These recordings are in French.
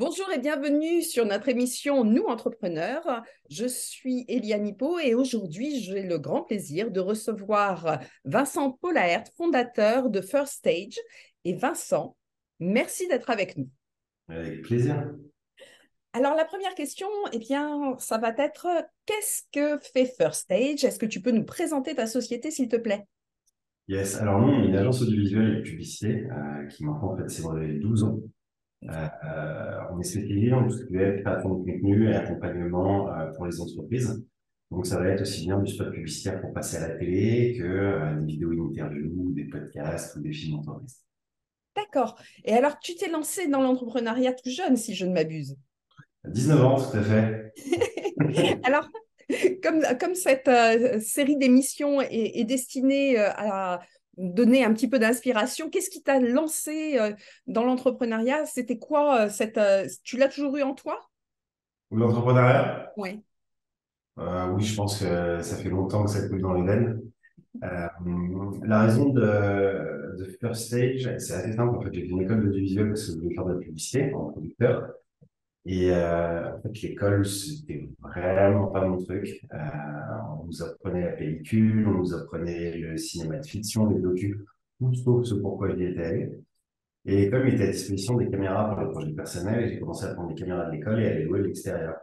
Bonjour et bienvenue sur notre émission Nous Entrepreneurs. Je suis Eliane Hippo et aujourd'hui, j'ai le grand plaisir de recevoir Vincent Pollaert, fondateur de First Stage. Et Vincent, merci d'être avec nous. Avec plaisir. Alors, la première question, eh bien, ça va être qu'est-ce que fait First Stage? Est-ce que tu peux nous présenter ta société, s'il te plaît? Yes, alors nous, on est une agence audiovisuelle et de publicité qui maintenant, en fait, c'est dans les 12 ans. On est spécialisé dans tout ce qui va être création de contenu et accompagnement pour les entreprises. Donc, ça va être aussi bien du spot publicitaire pour passer à la télé que des vidéos interviews, des podcasts ou des films entreprises. D'accord. Et alors, tu t'es lancé dans l'entrepreneuriat tout jeune, si je ne m'abuse. 19 ans, tout à fait. Alors, comme cette série d'émissions est destinée à donner un petit peu d'inspiration, qu'est-ce qui t'a lancé dans l'entrepreneuriat? C'était quoi tu l'as toujours eu en toi? L'entrepreneuriat, Oui. oui, je pense que ça fait longtemps que ça coule dans les veines. Euh, la raison de First Stage, c'est assez simple. En fait, j'ai fait une école d'audiovisuel parce que je voulais faire de la publicité en producteur. Et en fait, l'école, c'était vraiment pas mon truc. On nous apprenait la pellicule, on nous apprenait le cinéma de fiction, les docus, tout sauf ce pourquoi j'y étais allé. Et l'école mettait à disposition des caméras pour les projets personnels et j'ai commencé à prendre des caméras de l'école et à les louer à l'extérieur.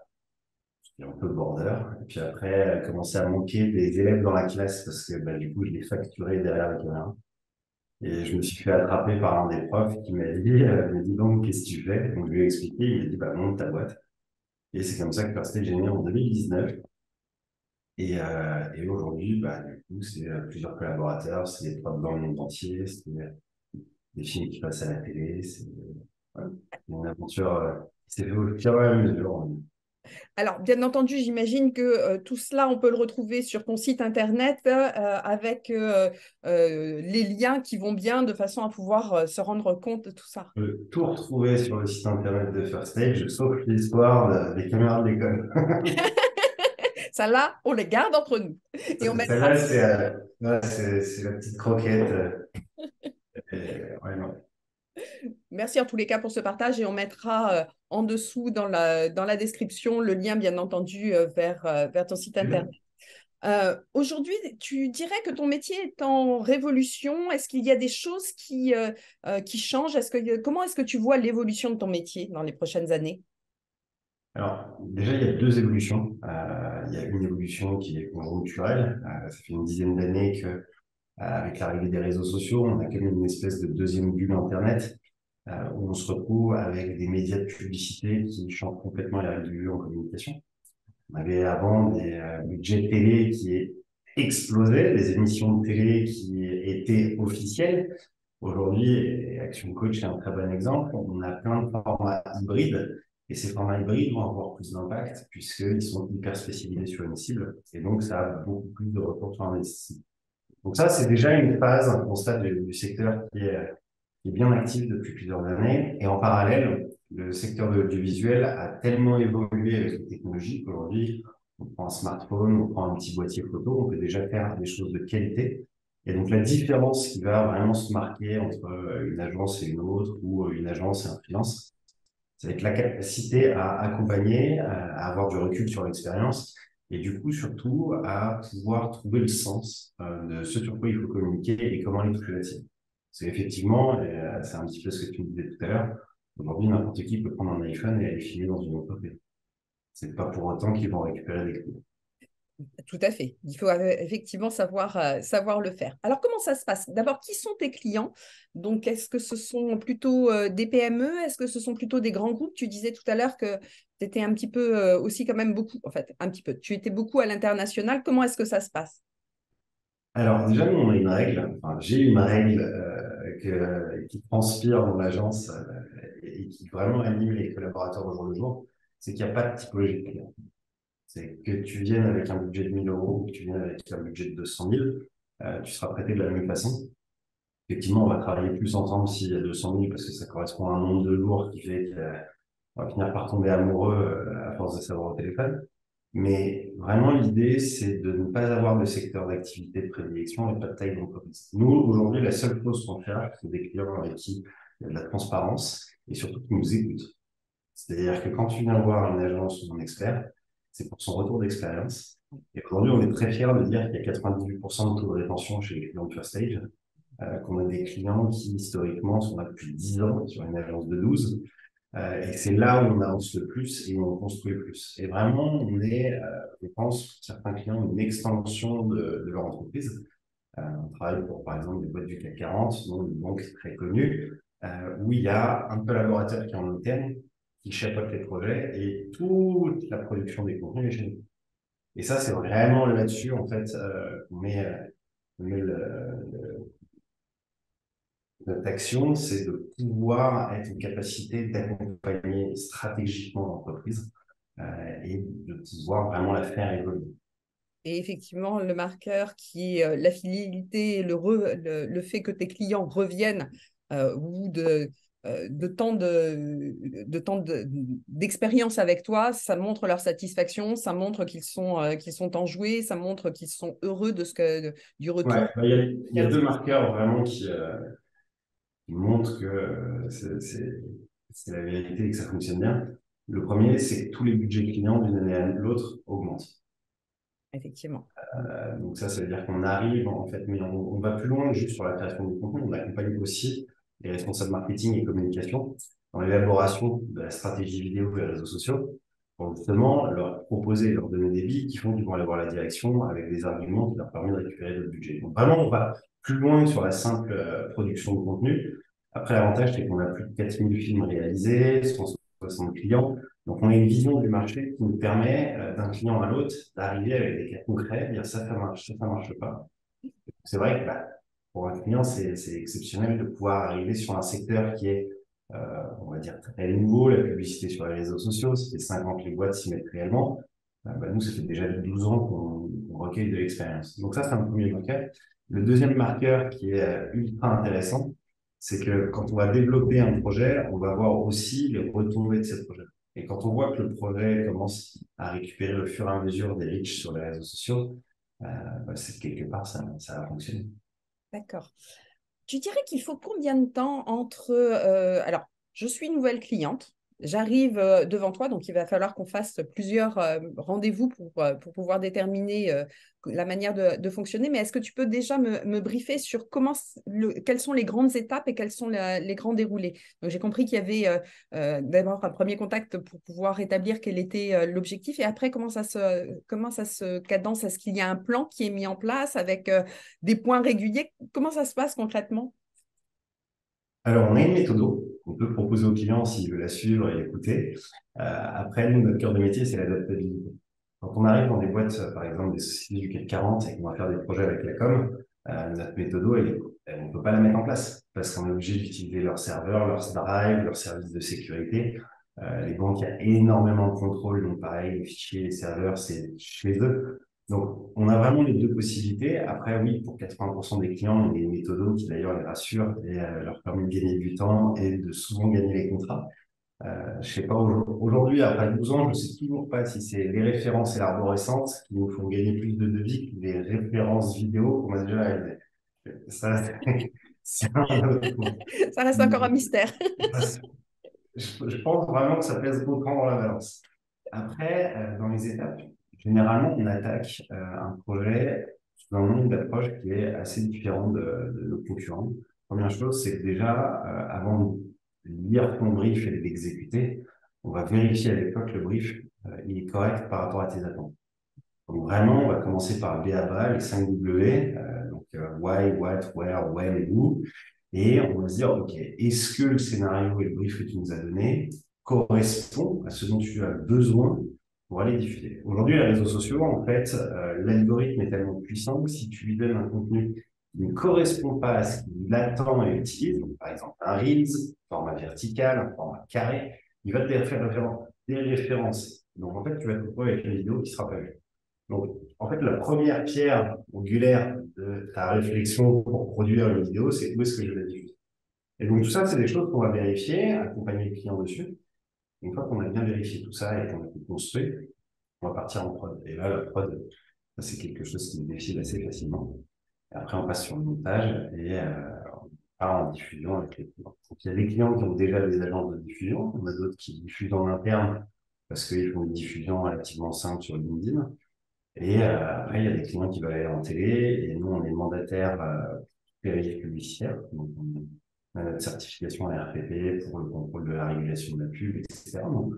J'étais un peu border. Et puis après, commençait à manquer des élèves dans la classe parce que bah, du coup, je les facturais derrière la caméra. Et je me suis fait attraper par un des profs qui m'a dit, mais dis donc, qu'est-ce que tu fais? Donc je lui ai expliqué, il m'a dit, bah monte ta boîte. Et c'est comme ça que First Stage est né en 2019. Et aujourd'hui, bah, du coup, c'est plusieurs collaborateurs, c'est des profs dans le monde entier, c'est des films qui passent à la télé, c'est ouais, une aventure qui s'est fait au fur et à mesure. Alors, bien entendu, j'imagine que tout cela, on peut le retrouver sur ton site internet avec les liens qui vont bien de façon à pouvoir se rendre compte de tout ça. On peut tout retrouver sur le site internet de First Stage, sauf l'histoire des caméras de l'école. Ça là, on les garde entre nous. Et on mettra. Celle-là, ouais, c'est la petite croquette. Ouais, non. Merci en tous les cas pour ce partage et on mettra en dessous dans la description le lien, bien entendu, vers ton site internet. Aujourd'hui, tu dirais que ton métier est en révolution. Est-ce qu'il y a des choses qui changent? Comment est-ce que tu vois l'évolution de ton métier dans les prochaines années? Alors, déjà, il y a deux évolutions. Il y a une évolution qui est conjoncturelle. Ça fait une dizaine d'années que, avec l'arrivée des réseaux sociaux, on a quand même une espèce de deuxième bulle Internet, où on se retrouve avec des médias de publicité qui changent complètement les règles du jeu en communication. On avait avant des budgets télé qui explosaient, des émissions de télé qui étaient officielles. Aujourd'hui, et Action Coach est un très bon exemple, on a plein de formats hybrides et ces formats hybrides vont avoir plus d'impact puisqu'ils sont hyper spécialisés sur une cible et donc ça a beaucoup plus de retour sur investissement. Donc ça, c'est déjà une phase, un constat du secteur qui est bien actif depuis plusieurs années. Et en parallèle, le secteur de l'audiovisuel a tellement évolué avec les technologies qu'aujourd'hui, on prend un smartphone, on prend un petit boîtier photo, on peut déjà faire des choses de qualité. Et donc la différence qui va vraiment se marquer entre une agence et une autre ou une agence et un freelance, ça va être la capacité à accompagner, à avoir du recul sur l'expérience et du coup surtout à pouvoir trouver le sens de ce sur quoi il faut communiquer et comment les toucher la cible. Parce qu'effectivement, c'est un petit peu ce que tu me disais tout à l'heure, aujourd'hui n'importe qui peut prendre un iPhone et aller filmer dans une entreprise. C'est pas pour autant qu'ils vont récupérer des clients. Tout à fait. Il faut effectivement savoir le faire. Alors, comment ça se passe? D'abord, qui sont tes clients? Donc, est-ce que ce sont plutôt des PME? Est-ce que ce sont plutôt des grands groupes? Tu disais tout à l'heure que tu étais un petit peu aussi quand même beaucoup, en fait, un petit peu. Tu étais beaucoup à l'international. Comment est-ce que ça se passe? Alors déjà, nous, on a une règle, enfin, j'ai une règle qui transpire dans l'agence et qui vraiment anime les collaborateurs au jour le jour, c'est qu'il n'y a pas de typologie de client. C'est que tu viennes avec un budget de 1000 euros ou que tu viennes avec un budget de 200 000, tu seras traité de la même façon. Effectivement, on va travailler plus ensemble s'il y a 200 000 parce que ça correspond à un nombre de jours qui fait qu'on va finir par tomber amoureux à force de savoir au téléphone. Mais vraiment, l'idée, c'est de ne pas avoir de secteur d'activité de prédilection et pas de taille d'entreprise. Nous, aujourd'hui, la seule chose qu'on cherche, c'est des clients avec qui il y a de la transparence et surtout qui nous écoutent. C'est-à-dire que quand tu viens voir une agence ou un expert, c'est pour son retour d'expérience. Et aujourd'hui, on est très fiers de dire qu'il y a 98% de taux de rétention chez les clients de First Stage, qu'on a des clients qui, historiquement, sont là depuis 10 ans sur une agence de 12. Et c'est là où on avance le plus et où on construit le plus. Et vraiment, on est, je pense, pour certains clients, une extension de leur entreprise. On travaille pour, par exemple, des boîtes du CAC 40, dont une banque très connue, où il y a un collaborateur qui est en interne, qui chapeaute les projets et toute la production des contenus est chez nous. Et ça, c'est vraiment là-dessus, en fait, qu'on met notre action, c'est de pouvoir être une capacité d'accompagner stratégiquement l'entreprise et de pouvoir vraiment la faire évoluer. Et effectivement, le marqueur qui est la fidélité, le fait que tes clients reviennent ou de temps d'expérience avec toi, ça montre leur satisfaction, ça montre qu'ils sont enjoués, ça montre qu'ils sont heureux du retour. Ouais, bah, il y a deux marqueurs vraiment qui montrent que c'est la vérité et que ça fonctionne bien. Le premier, c'est que tous les budgets clients d'une année à l'autre augmentent. Effectivement. Donc ça veut dire qu'on arrive, en fait, mais on va plus loin juste sur la création du contenu. On accompagne aussi les responsables marketing et communication dans l'élaboration de la stratégie vidéo et les réseaux sociaux pour justement leur proposer, leur donner des billes qui font qu'ils vont aller voir la direction avec des arguments qui leur permettent de récupérer le budget. Donc vraiment, on va plus loin sur la simple production de contenu. Après, l'avantage, c'est qu'on a plus de 4000 films réalisés, 160 clients. Donc, on a une vision du marché qui nous permet, d'un client à l'autre, d'arriver avec des cas concrets, dire ça marche pas. C'est vrai que bah, pour un client, c'est exceptionnel de pouvoir arriver sur un secteur qui est, on va dire, très nouveau, la publicité sur les réseaux sociaux, ça fait 5 ans que les boîtes s'y mettent réellement. Bah, nous, ça fait déjà 12 ans qu'on recueille de l'expérience. Donc ça, c'est un premier marqueur. Le deuxième marqueur qui est ultra intéressant, c'est que quand on va développer un projet, on va voir aussi les retombées de ce projet. Et quand on voit que le projet commence à récupérer au fur et à mesure des reach sur les réseaux sociaux, bah, c'est que quelque part, ça a fonctionné. D'accord. Tu dirais qu'il faut combien de temps entre... alors, je suis nouvelle cliente, j'arrive devant toi, donc il va falloir qu'on fasse plusieurs rendez-vous pour pouvoir déterminer la manière de fonctionner. Mais est-ce que tu peux déjà me briefer sur quelles sont les grandes étapes et quels sont les grands déroulés? Donc, j'ai compris qu'il y avait d'abord un premier contact pour pouvoir établir quel était l'objectif et après, comment ça se cadence? Est-ce qu'il y a un plan qui est mis en place avec des points réguliers? Comment ça se passe concrètement? Alors, on a une méthode qu'on peut proposer aux clients s'ils veulent la suivre et l'écouter. Après, nous, notre cœur de métier, c'est l'adaptabilité. Quand on arrive dans des boîtes, par exemple des sociétés du CAC 40 et qu'on va faire des projets avec la com, notre méthode, on ne peut pas la mettre en place parce qu'on est obligé d'utiliser leurs serveurs, leurs drives, leurs services de sécurité. Les banques, il y a énormément de contrôle, donc pareil, les fichiers, les serveurs, c'est chez eux. Donc, on a vraiment les deux possibilités. Après, oui, pour 80% des clients, il y a des méthodos qui d'ailleurs les rassurent et leur permettent de gagner du temps et de souvent gagner les contrats. Je sais pas, aujourd'hui, après 12 ans, je sais toujours pas si c'est les références et l'arborescence qui nous font gagner plus de devis que les références vidéo qu'on a déjà réalisées. Ça, c'est un autre point. Ça reste encore un mystère. Je pense vraiment que ça pèse autant dans la balance. Après, dans les étapes, généralement, on attaque un projet sous un nombre d'approches qui est assez différent de nos concurrents. Première chose, c'est que déjà, avant de lire ton brief et de l'exécuter, on va vérifier avec toi que le brief il est correct par rapport à tes attentes. Donc vraiment, on va commencer par le B.A.B.A., les 5 W, donc why, what, where, when et who. Et on va se dire, OK, est-ce que le scénario et le brief que tu nous as donné correspond à ce dont tu as besoin pour aller diffuser? Aujourd'hui, les réseaux sociaux, en fait, l'algorithme est tellement puissant que si tu lui donnes un contenu qui ne correspond pas à ce qu'il attend et utilise, donc, par exemple un Reels, format vertical, un format carré, il va te faire des références. Donc en fait, tu vas te retrouver avec une vidéo qui ne sera pas vue. Donc, en fait, la première pierre angulaire de ta réflexion pour produire une vidéo, c'est où est-ce que je vais la diffuser. Et donc, tout ça, c'est des choses qu'on va vérifier, accompagner le client dessus. Une fois qu'on a bien vérifié tout ça et qu'on a tout construit, on va partir en prod. Et là, la prod, c'est quelque chose qui nous défile assez facilement. Et après, on passe sur le montage et pas en diffusion avec les clients. Donc, il y a des clients qui ont déjà des agences de diffusion, on a d'autres qui diffusent en interne parce qu'ils font une diffusion relativement simple sur LinkedIn. Et après, il y a des clients qui veulent aller en télé et nous, on est mandataire périph' publicitaire. Donc, on a notre certification à RPP pour le contrôle de la régulation de la pub, etc. Donc,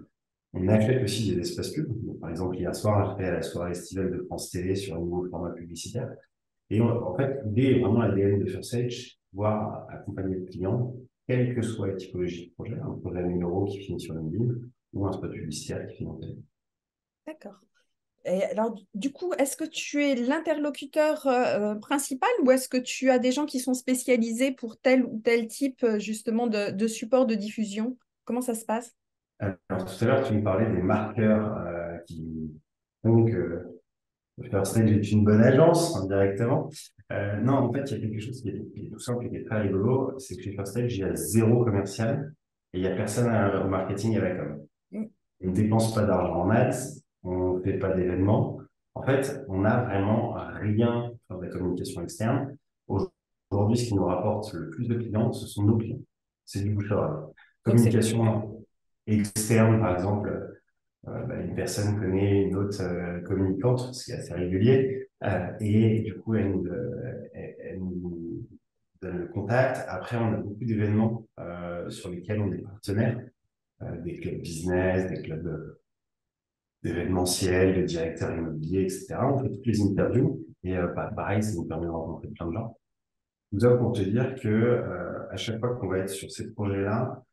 on achète aussi des espaces pubs. Donc, par exemple, hier soir, j'étais à la soirée estivale de France Télé sur un nouveau format publicitaire. Et en fait, l'idée est vraiment l'ADN de First Stage, pouvoir accompagner le client, quelle que soit la typologie de projet, un projet à 1 000 € qui finit sur LinkedIn ou un spot publicitaire qui finit en télé. D'accord. Et alors, du coup, est-ce que tu es l'interlocuteur principal ou est-ce que tu as des gens qui sont spécialisés pour tel ou tel type justement de support de diffusion? Comment ça se passe? Alors, tout à l'heure, tu me parlais des marqueurs qui font que First Stage est une bonne agence indirectement. Non, en fait, il y a quelque chose qui est tout simple et qui est très rigolo, c'est que chez First Stage, il y a zéro commercial et il n'y a personne au marketing et à la com. Mm. On ne dépense pas d'argent en ads, on ne fait pas d'événements. En fait, on n'a vraiment rien pour faire de la communication externe. Aujourd'hui, ce qui nous rapporte le plus de clients, ce sont nos clients. C'est du bouche à oreille. Donc, c'est Communication externe, par exemple, une personne connaît une autre communicante, c'est assez régulier, et du coup, elle nous donne le contact. Après, on a beaucoup d'événements sur lesquels on est partenaire, des clubs business, des clubs d'événementiel, de directeurs immobiliers, etc. On fait toutes les interviews et pareil, ça nous permet de rencontrer plein de gens. Tout ça pour te dire que à chaque fois qu'on va être sur ces projets-là,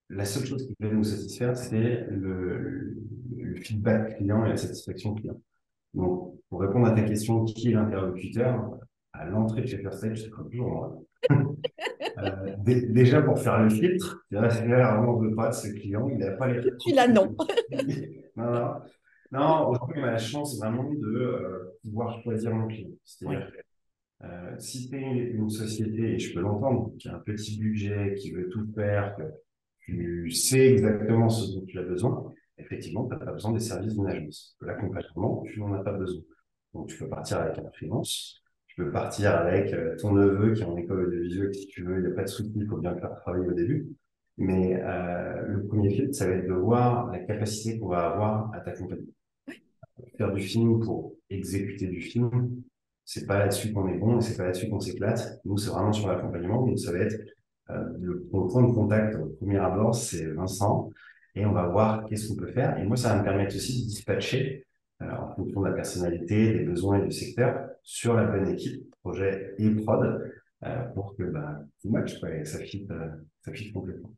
la seule chose qui peut nous satisfaire, c'est le feedback client et la satisfaction client. Donc, pour répondre à ta question, qui est l'interlocuteur, à l'entrée de chez First Stage, c'est comme toujours moi. Déjà, pour faire le filtre, vraiment, on ne veut pas de ce client, il n'a pas les tu là, non. non, non. Non, aujourd'hui, on a la chance vraiment de pouvoir choisir mon client. Oui, C'est-à-dire que si tu es une société, et je peux l'entendre, qui a un petit budget, qui veut tout faire, que tu sais exactement ce dont tu as besoin, effectivement, tu n'as pas besoin des services d'une agence. L'accompagnement, tu n'en as pas besoin. Donc, tu peux partir avec un freelance, tu peux partir avec ton neveu qui est en école de visuel, si tu veux, il n'y a pas de souci, il faut bien le faire travailler au début. Mais le premier filtre, ça va être de voir la capacité qu'on va avoir à t'accompagner. Faire du film pour exécuter du film, c'est pas là-dessus qu'on est bon et c'est pas là-dessus qu'on s'éclate. Nous, c'est vraiment sur l'accompagnement. Donc, ça va être le point de contact au premier abord, c'est Vincent, et on va voir qu'est-ce qu'on peut faire. Et moi, ça va me permettre aussi de dispatcher en fonction de la personnalité, des besoins et du secteur sur la bonne équipe, projet et prod, pour que tout match, quoi, et ça fit complètement.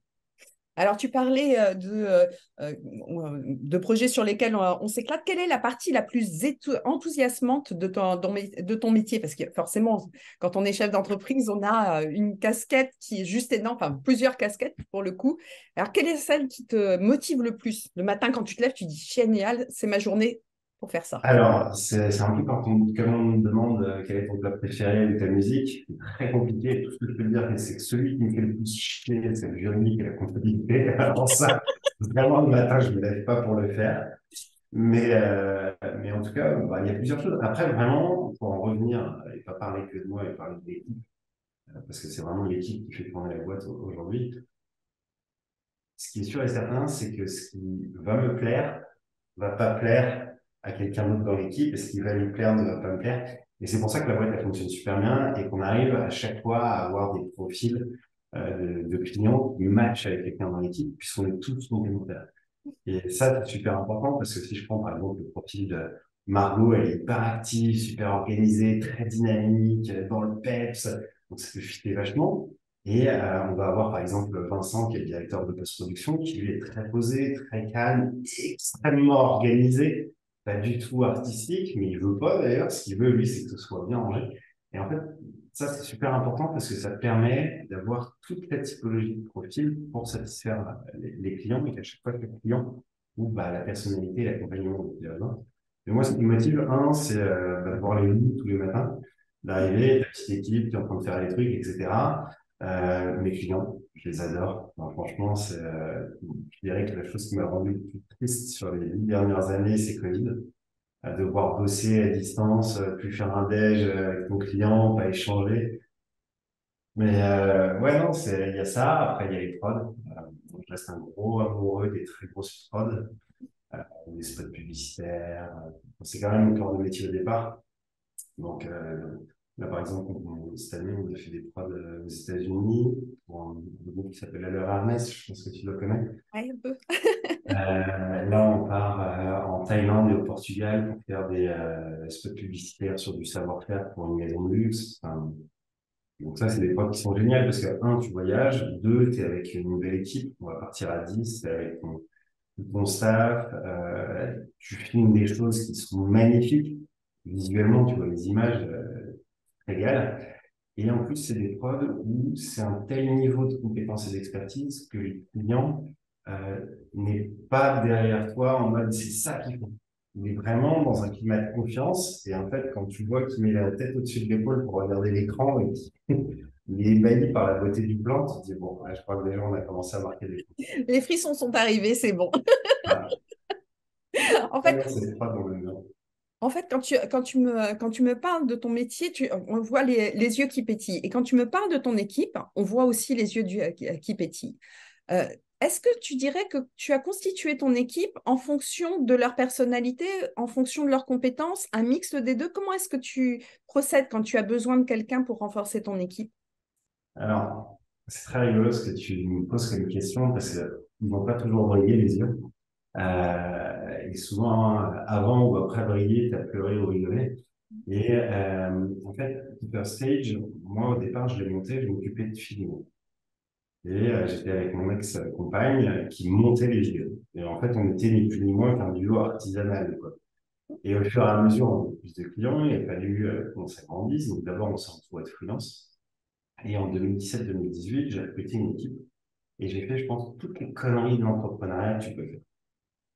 alors, tu parlais de projets sur lesquels on s'éclate. Quelle est la partie la plus enthousiasmante de ton métier? Parce que forcément, quand on est chef d'entreprise, on a une casquette qui est juste énorme, enfin plusieurs casquettes pour le coup. Alors, quelle est celle qui te motive le plus? Le matin, quand tu te lèves, tu dis génial, c'est ma journée pour faire ça. Alors, c'est un peu comme on me demande quel est ton plat préféré ou ta musique, c'est très compliqué. Tout ce que je peux dire, c'est que celui qui me fait le plus chier, c'est le juridique et la comptabilité. Alors ça, vraiment, le matin, je me lève pas pour le faire. Mais en tout cas, il y a plusieurs choses. Après, vraiment, pour en revenir, et pas parler que de moi, et parler de l'équipe, parce que c'est vraiment l'équipe qui fait tourner la boîte aujourd'hui, ce qui est sûr et certain, c'est que ce qui va me plaire va pas plaire à quelqu'un d'autre dans l'équipe et ce qui va lui plaire ne va pas me plaire. Et c'est pour ça que la boîte elle fonctionne super bien et qu'on arrive à chaque fois à avoir des profils de clients qui matchent avec quelqu'un dans l'équipe puisqu'on est tous complémentaires. Et ça, c'est super important parce que si je prends par exemple le profil de Margot, elle est hyper active, super organisée, très dynamique, dans le peps, donc ça peut fitter vachement. Et on va avoir par exemple Vincent, qui est le directeur de post-production, qui lui est très posé, très calme, extrêmement organisé, pas du tout artistique, mais il veut pas d'ailleurs. Ce qu'il veut, lui, c'est que ce soit bien rangé. Et en fait, ça, c'est super important parce que ça permet d'avoir toute la typologie de profil pour satisfaire les clients et qu'à chaque fois que le client ou la personnalité, l'accompagnement de besoin. Et moi, ce qui me motive, un, c'est de voir les loups tous les matins, d'arriver, la petite équipe qui est en train de faire les trucs, etc. Mes clients, je les adore. Enfin, franchement, je dirais que la chose qui m'a rendu le plus triste sur les 8 dernières années, c'est Covid. Devoir bosser à distance, plus faire un déj avec mon client, pas échanger. Mais ouais, non, il y a ça. Après, il y a les prods. Donc, je reste un gros amoureux des très grosses prods, des spots publicitaires. C'est quand même le cœur de métier au départ. Donc, là, par exemple, cette année, on a fait des prods aux États-Unis pour un groupe qui s'appelle Aller Hermès. Je pense que tu le connais. Ouais, un peu. Là, on part en Thaïlande et au Portugal pour faire des spots publicitaires sur du savoir-faire pour une maison de luxe. Enfin, donc ça, c'est des points qui sont géniaux parce que, un, tu voyages, deux, tu es avec une nouvelle équipe, on va partir à 10, t'es avec ton staff, tu filmes des choses qui sont magnifiques. Visuellement, tu vois les images régales. Et en plus, c'est des prods où c'est un tel niveau de compétence et d'expertise que les clients euh, n'est pas derrière toi en mode c'est ça qu'il faut. Il est vraiment dans un climat de confiance. Et en fait, quand tu vois qu'il met la tête au-dessus de l'épaule pour regarder l'écran et qu'il il est ébahi par la beauté du plan, tu te dis, bon, ouais, je crois que déjà, on a commencé à marquer des points. Les frissons sont arrivés, c'est bon. Voilà. En Ah fait, non, c'est pas dans le mur. En fait, quand tu me parles de ton métier, on voit les yeux qui pétillent. Et quand tu me parles de ton équipe, on voit aussi les yeux qui pétillent. Euh, Est-ce que tu dirais que tu as constitué ton équipe en fonction de leur personnalité, en fonction de leurs compétences, un mix des deux? Comment est-ce que tu procèdes quand tu as besoin de quelqu'un pour renforcer ton équipe? Alors, c'est très rigolo ce que tu me poses comme question parce qu'ils n'ont pas toujours brillé les yeux. Et souvent, avant ou après briller, tu as pleuré ou rigolé. Et en fait, Keeper Stage, moi au départ, je l'ai monté, je m'occupais de filmer. Et j'étais avec mon ex-compagne qui montait les vidéos. Et en fait, on était ni plus ni moins qu'un duo artisanal, quoi. Et au fur et à mesure, on a eu plus de clients, il a fallu qu'on s'agrandisse. Donc d'abord, on s'est retrouvé de freelance. Et en 2017-2018, j'ai recruté une équipe et j'ai fait, je pense, toutes les conneries de l'entrepreneuriat que tu peux faire.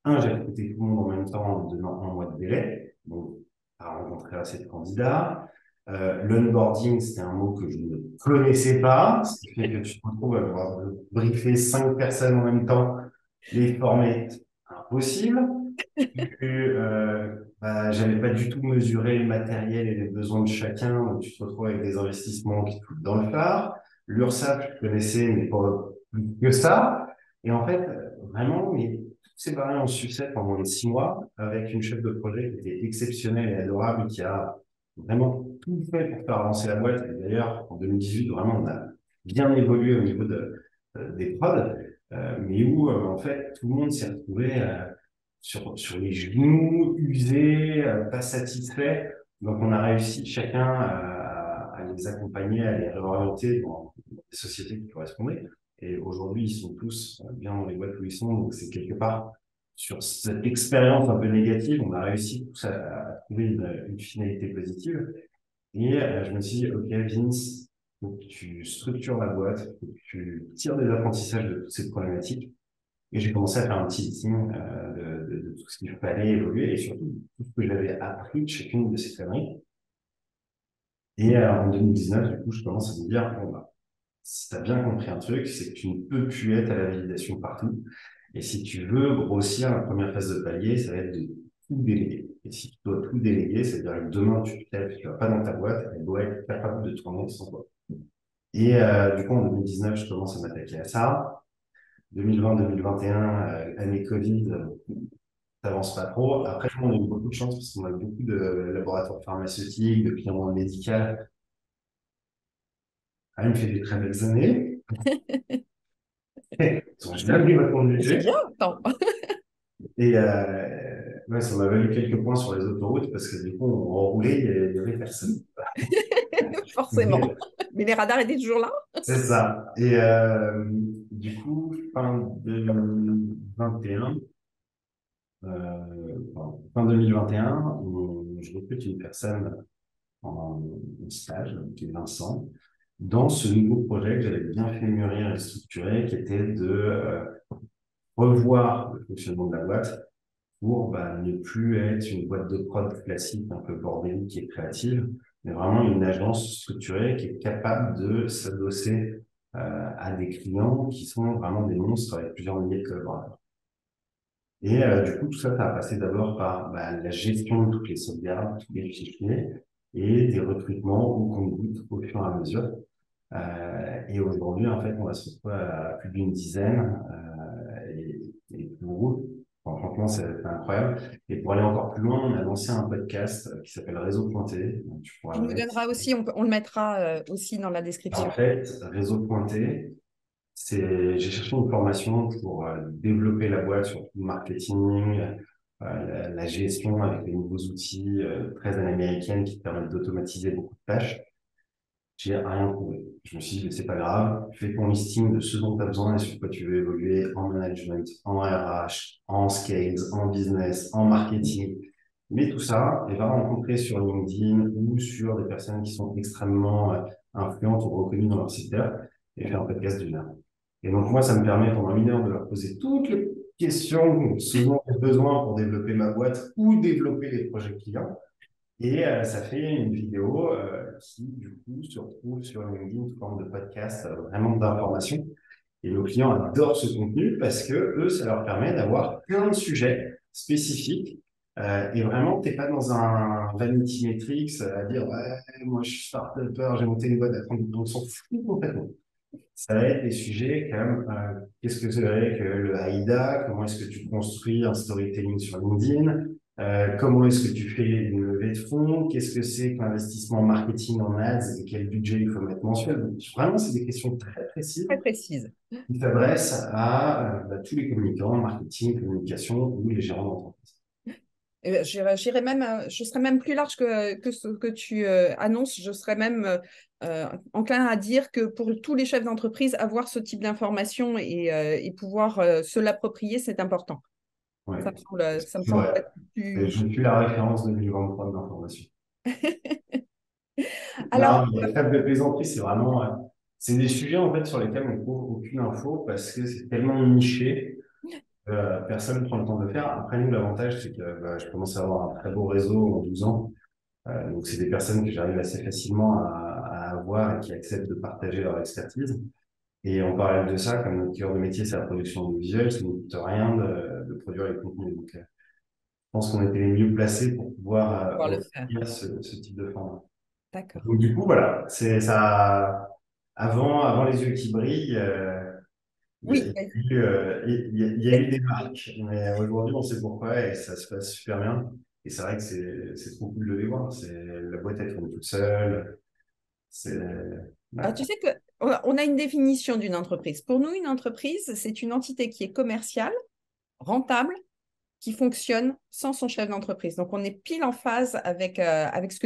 Un, j'ai recruté tout le monde en même temps en donnant un mois de délai, donc à rencontrer assez de candidats. L'onboarding, c'était un mot que je ne connaissais pas, ce qui fait que tu te retrouves à devoir briefer 5 personnes en même temps, les former, impossible. J'avais pas du tout mesuré le matériel et les besoins de chacun, donc tu te retrouves avec des investissements qui te foutent dans le phare. L'URSSAF, je connaissais, mais pas plus que ça. Et en fait, vraiment, mais tout s'est barré en sucette en moins de 6 mois, avec une chef de projet qui était exceptionnelle et adorable, qui a vraiment tout fait pour faire avancer la boîte. Et d'ailleurs, en 2018, vraiment, on a bien évolué au niveau des prods, mais où, en fait, tout le monde s'est retrouvé sur les genoux, usés, pas satisfaits. Donc, on a réussi chacun à les accompagner, à les réorienter dans des sociétés qui correspondaient. Et aujourd'hui, ils sont tous bien dans les boîtes où ils sont. Donc, c'est quelque part sur cette expérience un peu négative, on a réussi tous à trouver une finalité positive. Et je me suis dit, OK, Vince, faut que tu structures la boîte, faut que tu tires des apprentissages de toutes ces problématiques. Et j'ai commencé à faire un petit listing de tout ce qu'il fallait évoluer et surtout tout ce que j'avais appris de chacune de ces conneries. Et en 2019, du coup, je commence à me dire, bon, bah, si tu as bien compris un truc, c'est que tu ne peux plus être à la validation partout. Et si tu veux grossir, la première phase de palier, ça va être de tout déléguer. Et si tu dois tout déléguer, c'est-à-dire que demain, tu te lèves, tu vas pas dans ta boîte, elle doit être capable de tourner sans toi. Et du coup, en 2019, je commence à m'attaquer à ça. 2020-2021, année Covid, t'avances pas trop. Après, on a eu beaucoup de chance parce qu'on a beaucoup de laboratoires pharmaceutiques, de clients dans le médical. Ah, il me fait des très belles années. Ils ont jamais répondu C'est bien, budget. attends. Et ouais, ça m'a valu quelques points sur les autoroutes parce que du coup, on enroulait, il y avait personne. Forcément. Mais les radars étaient toujours là. C'est ça. Et du coup, fin 2021, fin 2021, je recrute une personne en stage, qui est Vincent, dans ce nouveau projet que j'avais bien fait mûrir et structurer, qui était de revoir le fonctionnement de la boîte pour ne plus être une boîte de prod classique, un peu bordélique, qui est créative, mais vraiment une agence structurée qui est capable de s'adosser à des clients qui sont vraiment des monstres avec plusieurs milliers de collaborateurs. Et du coup, tout ça, ça a passé d'abord par la gestion de toutes les sauvegardes, tous les fichiers et des recrutements au compte-gouttes au fur et à mesure. Et aujourd'hui, en fait, on va se retrouver à plus d'une dizaine et pour enfin, franchement, c'est incroyable. Et pour aller encore plus loin, on a lancé un podcast qui s'appelle Réseau Pointé. Donc, tu pourras Tu le nous mettre. donneras aussi, on le mettra aussi dans la En description. fait, Réseau Pointé, j'ai cherché une formation pour développer la boîte sur tout le marketing, la gestion avec les nouveaux outils très à l'américaine qui te permettent d'automatiser beaucoup de tâches. J'ai rien trouvé. Je me suis dit, mais c'est pas grave, fais ton listing de ce dont tu as besoin et sur quoi tu veux évoluer en management, en RH, en scales, en business, en marketing. Mais tout ça, et va rencontrer sur LinkedIn ou sur des personnes qui sont extrêmement influentes ou reconnues dans leur secteur et faire un podcast d'une heure. Et donc, moi, ça me permet pendant une heure de leur poser toutes les questions, ce dont j'ai besoin pour développer ma boîte ou développer les projets clients. Et ça fait une vidéo qui, du coup, se retrouve sur LinkedIn sous forme de podcast, vraiment d'information. Et nos clients adorent ce contenu parce que eux, ça leur permet d'avoir plein de sujets spécifiques. Et vraiment, t'es pas dans un vanity metrics à dire, ouais, moi, je suis start-upper, j'ai monté une boîte à 30 millions, on s'en fout complètement. Ça va être des sujets comme qu'est-ce que c'est que le AIDA, comment est-ce que tu construis un storytelling sur LinkedIn, comment est-ce que tu fais une levée de fonds, qu'est-ce que c'est qu'un investissement marketing en ads et quel budget il faut mettre mensuel. Donc, vraiment, c'est des questions très précises Très précise. qui s'adressent à tous les communicants, marketing, communication ou les gérants d'entreprise. J'irais même, je serais même plus large que ce que tu annonces. Je serais même enclin à dire que pour tous les chefs d'entreprise, avoir ce type d'information et pouvoir se l'approprier, c'est important. Ouais, Ça me c'est semble vrai. être Et plus. je suis la référence 2023 de l'information. Alors, Non, mais la table de plaisanterie, c'est vraiment, c'est des sujets en fait sur lesquels on trouve aucune info parce que c'est tellement niché, personne ne prend le temps de le faire. Après, nous, l'avantage, c'est que bah, je commence à avoir un très beau réseau en 12 ans. Donc, c'est des personnes que j'arrive assez facilement à avoir et qui acceptent de partager leur expertise. Et en parallèle de ça, comme notre cœur de métier, c'est la production audiovisuelle, ça ne nous coûte rien de produire les contenus. Donc, je pense qu'on était les mieux placés pour pouvoir pouvoir le faire. offrir ce type de format. D'accord. Donc, du coup, voilà, c'est ça. Avant les yeux qui brillent, il y a Oui, eu, il y a eu des marques. Mais aujourd'hui, on sait pourquoi et ça se passe super bien. Et c'est vrai que c'est trop cool de les voir. La boîte, elle tourne toute seule. C'est, ouais. alors, tu sais que on a une définition d'une entreprise. Pour nous, une entreprise, c'est une entité qui est commerciale, rentable, qui fonctionne sans son chef d'entreprise. Donc, on est pile en phase avec ce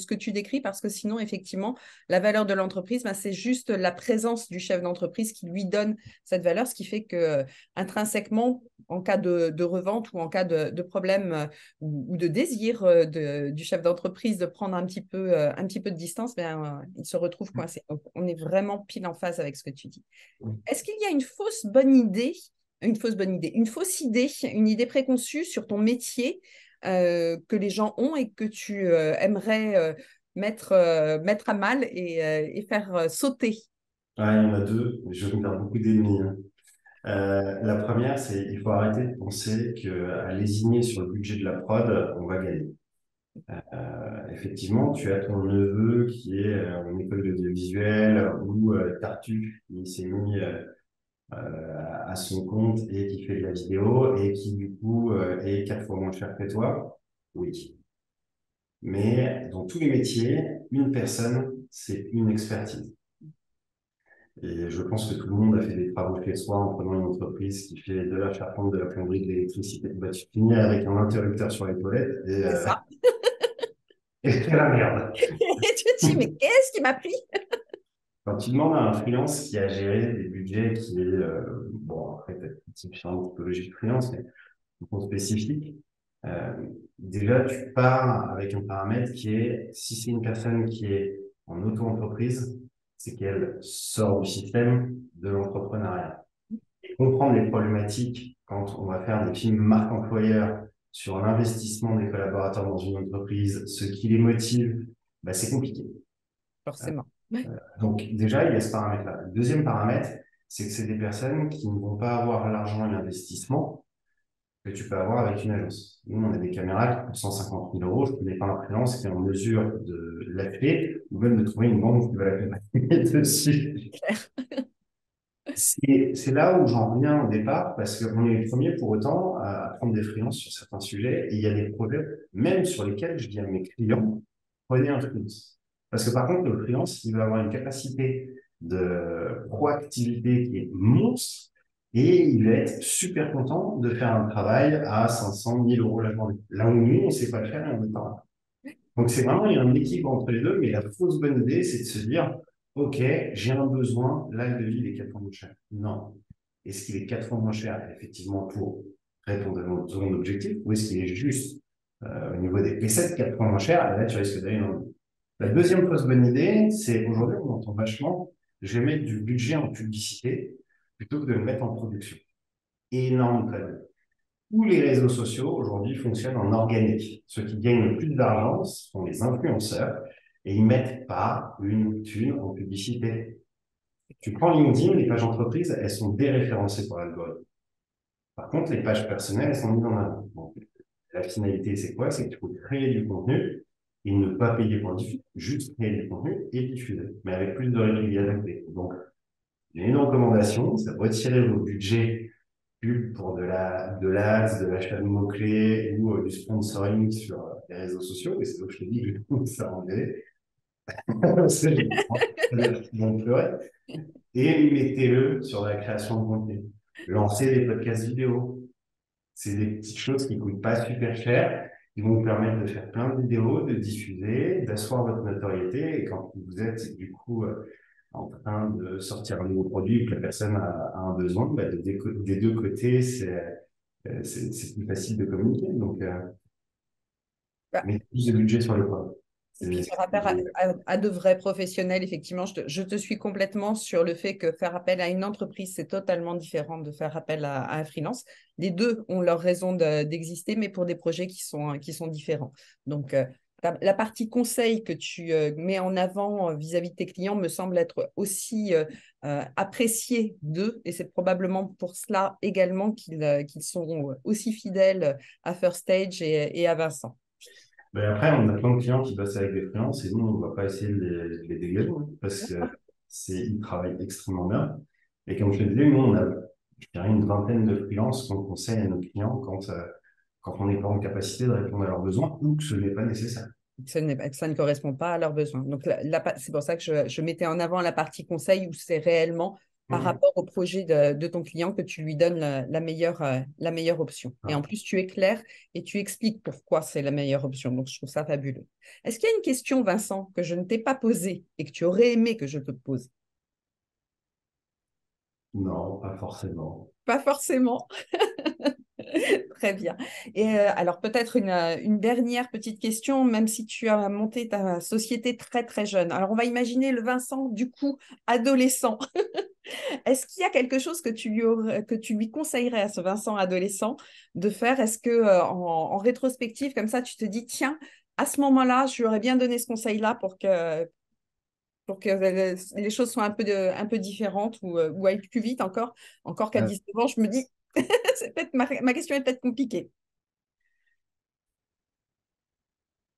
que tu décris parce que sinon, effectivement, la valeur de l'entreprise, ben, c'est juste la présence du chef d'entreprise qui lui donne cette valeur, ce qui fait que intrinsèquement, en cas de revente ou en cas de problème ou de désir du chef d'entreprise de prendre un petit peu de distance, ben, il se retrouve coincé. Donc, on est vraiment pile en phase avec ce que tu dis. Est-ce qu'il y a une fausse idée, une idée préconçue sur ton métier que les gens ont et que tu aimerais mettre à mal et faire sauter? Ouais, il y en a deux. Je vais me faire beaucoup d'ennemis, hein. La première, c'est il faut arrêter de penser qu'à lésigner sur le budget de la prod, on va gagner. Effectivement, tu as ton neveu qui est en école d'audiovisuel ou Tartuffe qui s'est mis à son compte et qui fait de la vidéo et qui du coup est 4 fois moins cher que toi. Oui. Mais dans tous les métiers, une personne, c'est une expertise. Et je pense que tout le monde a fait des travaux chez soi en prenant une entreprise qui fait de la charpente, de la plomberie, de l'électricité. Bah, tu finis avec un interrupteur sur les toilettes C'est ça. et c'est la merde. Et tu te dis, mais qu'est-ce qui m'a pris? Quand tu demandes à un freelance qui a géré des budgets qui est, bon, après, peut-être différentes typologies de freelance, mais sont spécifiques, euh, déjà, tu pars avec un paramètre qui est, si c'est une personne qui est en auto-entreprise, c'est qu'elle sort du système de l'entrepreneuriat. Comprendre les problématiques quand on va faire des films marque employeur sur l'investissement des collaborateurs dans une entreprise, ce qui les motive, bah, c'est compliqué. Forcément. Donc déjà, il y a ce paramètre-là. Le deuxième paramètre, c'est que c'est des personnes qui ne vont pas avoir l'argent et l'investissement que tu peux avoir avec une agence. Nous, on a des caméras qui coûtent 150 000 euros. Je ne connais pas un freelance qui est en mesure de l'acheter ou même de trouver une banque qui va l'accompagner dessus. C'est là où j'en reviens au départ, parce qu'on est les premiers pour autant à prendre des freelances sur certains sujets, et il y a des projets, même sur lesquels je dis à mes clients, prenez un freelance. Parce que par contre, le freelance, il va avoir une capacité de proactivité qui est monstre, et il va être super content de faire un travail à 500 000 euros la journée. Là où nous, on ne sait pas le faire et on n'est pas. Donc, c'est vraiment, il y a un équilibre entre les deux, mais la fausse bonne idée, c'est de se dire, OK, j'ai un besoin, là, le devis, il est 4 fois moins cher. Non. Est-ce qu'il est 4 fois moins cher, effectivement, pour répondre à mon objectif, ou est-ce qu'il est juste au niveau des P7, 4 fois moins cher, et là, tu risques d'aller dans le... La deuxième fausse bonne idée, c'est aujourd'hui, on entend vachement, je vais mettre du budget en publicité plutôt que de le mettre en production. Énorme connerie. Tous les réseaux sociaux aujourd'hui fonctionnent en organique. Ceux qui gagnent le plus d'argent sont les influenceurs et ils mettent pas une thune en publicité. Tu prends LinkedIn, les pages entreprises, elles sont déréférencées par l'algorithme. Par contre, les pages personnelles, elles sont mises en avant. Donc, la finalité, c'est quoi? C'est que tu peux créer du contenu et ne pas payer pour le diffuser, juste créer du contenu et diffuser, mais avec plus de régularité. Donc, j'ai une recommandation, c'est de retirer vos budgets pub pour de l'ADS, de l'achat de mots-clés ou du sponsoring sur les réseaux sociaux. Et c'est donc je te dis que je trouve ça en vrai. C'est vont pleurer. Et mettez-le sur la création de contenu. Lancez des podcasts vidéo. C'est des petites choses qui ne coûtent pas super cher, qui vont vous permettre de faire plein de vidéos, de diffuser, d'asseoir votre notoriété. Et quand vous êtes du coup en train de sortir un nouveau produit, que la personne a un besoin, bah, des deux côtés, c'est plus facile de communiquer. Donc, Bah, mettez plus de budget sur le code. et puis faire appel à de vrais professionnels, effectivement, je te suis complètement sur le fait que faire appel à une entreprise, c'est totalement différent de faire appel à un freelance. Les deux ont leur raison d'exister, mais pour des projets qui sont différents. Donc, la partie conseil que tu mets en avant vis-à-vis de tes clients me semble être aussi appréciée d'eux, et c'est probablement pour cela également qu'ils sont aussi fidèles à First Stage et à Vincent. Mais après, on a plein de clients qui bossent avec des freelances et nous, on ne va pas essayer de les dégager parce que ils travaillent extrêmement bien. Et comme je te disais, nous, on a, je dirais, une vingtaine de freelances qu'on conseille à nos clients quand on n'est pas en capacité de répondre à leurs besoins ou que ce n'est pas nécessaire. Que ça ne correspond pas à leurs besoins. Donc, c'est pour ça que je mettais en avant la partie conseil où c'est réellement par Mmh. rapport au projet de ton client que tu lui donnes la meilleure option. Et en Ah. plus, tu es clair et tu expliques pourquoi c'est la meilleure option. Donc, je trouve ça fabuleux. Est-ce qu'il y a une question, Vincent, que je ne t'ai pas posée et que tu aurais aimé que je te pose? Non, pas forcément. Pas forcément. Très bien. Et alors peut-être une dernière petite question, même si tu as monté ta société très très jeune. Alors on va imaginer le Vincent du coup adolescent. Est-ce qu'il y a quelque chose que tu lui conseillerais à ce Vincent adolescent de faire? Est-ce que en rétrospective comme ça tu te dis tiens à ce moment-là je lui aurais bien donné ce conseil-là pour que les choses soient un peu différentes ou aillent plus vite encore qu'à Euh, 19 ans je me dis ma question est peut-être compliquée.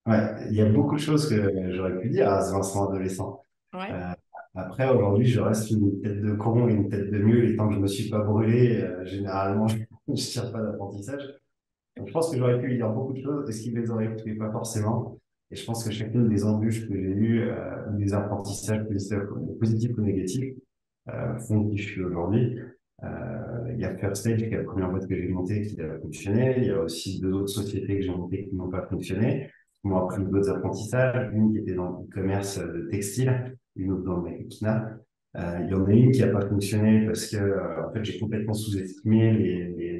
ouais, il y a beaucoup de choses que j'aurais pu dire à ce Vincent adolescent. Ouais. Euh, Après, aujourd'hui, je reste une tête de con et une tête de mule. Et tant que je ne me suis pas brûlé, généralement, je ne tire pas d'apprentissage. Donc, je pense que j'aurais pu lui dire beaucoup de choses. Est-ce qu'il les aurait écoutées? Pas forcément. Et je pense que chacune des embûches que j'ai eues, ou des apprentissages positifs ou négatifs, font qui je suis aujourd'hui. Il y a First Stage, qui est la première boîte que j'ai montée, qui a fonctionné. Il y a aussi deux autres sociétés que j'ai montées qui n'ont pas fonctionné, qui m'ont appris d'autres apprentissages. Une qui était dans le commerce de textile, une autre dans le maquina. Il y en a une qui n'a pas fonctionné parce que, en fait, j'ai complètement sous-estimé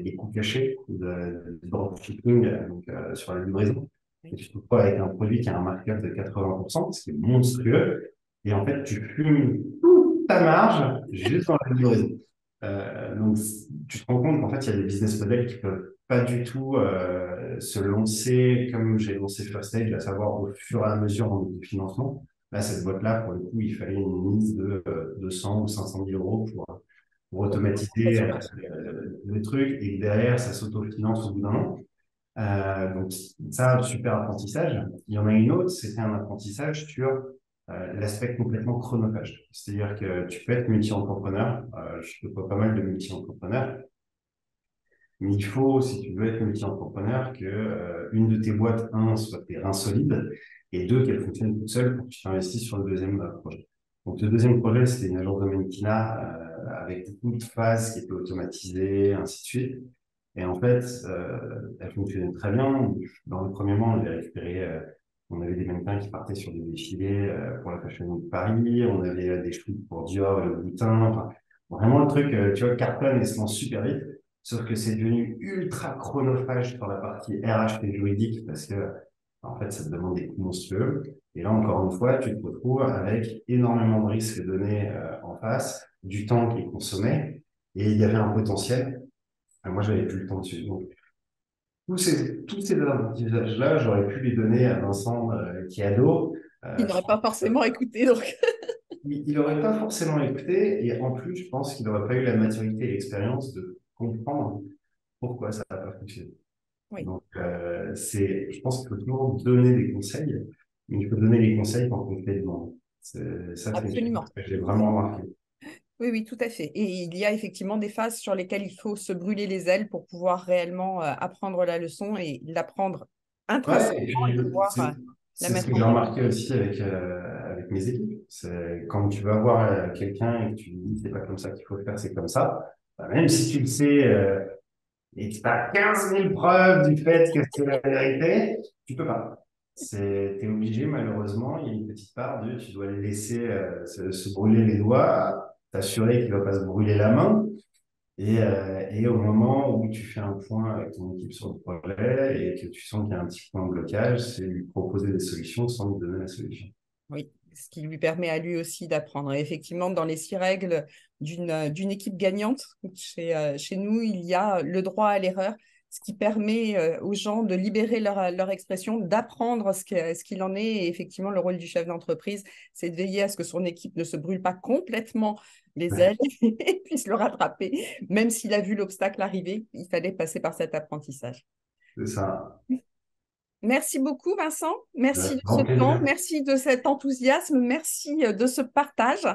les coûts cachés de dropshipping, donc, sur la livraison. Et tu te retrouves avec un produit qui a un markup de 80%, ce qui est monstrueux. Et en fait, tu fumes toute ta marge juste dans la livraison. Donc, tu te rends compte qu'en fait, il y a des business models qui peuvent pas du tout se lancer comme j'ai lancé First Stage, à savoir au fur et à mesure en de financement. Là, cette boîte-là, pour le coup, il fallait une mise de 200 ou 500 000 euros pour automatiser le truc et que derrière, ça s'autofinance au bout d'un an. Donc, ça, super apprentissage. Il y en a une autre, c'était un apprentissage sur l'aspect complètement chronophage. C'est-à-dire que tu peux être multi-entrepreneur. Je vois pas mal de multi-entrepreneurs. Mais il faut, si tu veux être multi-entrepreneur, que une de tes boîtes, un, soit tes reins solides, et deux, qu'elle fonctionne toute seule pour que tu t'investisses sur le deuxième projet. Donc, le deuxième projet, c'était une agence de mannequinat avec beaucoup de phases qui étaient automatisées, ainsi de suite. Et en fait, elle fonctionnait très bien. Dans le premier mois, on avait récupéré, on avait des mannequins qui partaient sur des défilés pour la Fashion Week de Paris, on avait des shoots pour Dior et le Boutin. Enfin, vraiment, le truc, tu vois, cartonne et se lance super vite. Sauf que c'est devenu ultra chronophage sur la partie RH et juridique parce que, en fait, ça te demande des coûts monstrueux. Et là, encore une fois, tu te retrouves avec énormément de risques donnés en face, du temps qui est consommé, et il y avait un potentiel. Moi, j'avais plus le temps dessus. Donc, tous ces apprentissages-là, j'aurais pu les donner à Vincent qui est ado. Il Je n'aurait pense pas forcément écouté, donc. qu'il n'aurait pas forcément écouté, et en plus, je pense qu'il n'aurait pas eu la maturité et l'expérience de comprendre pourquoi ça n'a pas fonctionné. Oui, Donc, je pense qu'il faut toujours donner des conseils, mais il faut donner les conseils quand on fait demande. Ça, c'est une chose absolument. que j'ai vraiment remarqué. Oui, oui, tout à fait. Et il y a effectivement des phases sur lesquelles il faut se brûler les ailes pour pouvoir réellement apprendre la leçon et l'apprendre Ouais, et intrinsèquement et puis pouvoir la c'est ce mettre que en j'ai pratique. remarqué aussi avec mes équipes. C'est quand tu vas voir quelqu'un et que tu lui dis c'est pas comme ça qu'il faut le faire, c'est comme ça. Bah, même si tu le sais et que tu as 15 000 preuves du fait que c'est la vérité, tu peux pas. T'es obligé, malheureusement, il y a une petite part de tu dois les laisser se brûler les doigts, t'assurer qu'il va pas se brûler la main. Et au moment où tu fais un point avec ton équipe sur le projet et que tu sens qu'il y a un petit point de blocage, c'est lui proposer des solutions sans lui donner la solution. Oui, ce qui lui permet à lui aussi d'apprendre. Et effectivement, dans les 6 règles d'une équipe gagnante, chez nous, il y a le droit à l'erreur, ce qui permet aux gens de libérer leur expression, d'apprendre ce qu'il en est. Et effectivement, le rôle du chef d'entreprise, c'est de veiller à ce que son équipe ne se brûle pas complètement les ailes et puisse le rattraper. Même s'il a vu l'obstacle arriver, il fallait passer par cet apprentissage. C'est ça. Merci beaucoup, Vincent. Merci de ce Grand temps, plaisir. merci de cet enthousiasme, merci de ce partage.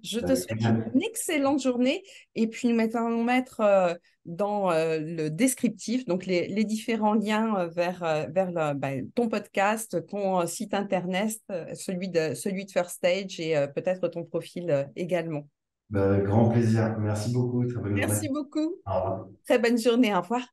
Je te Avec souhaite plaisir. une excellente journée et puis nous allons mettre dans le descriptif donc les différents liens vers ton podcast, ton site internet, celui de First Stage et peut-être ton profil également. Avec grand plaisir. Merci beaucoup. Très bonne journée. Merci beaucoup. Au revoir. Très bonne journée. Au revoir.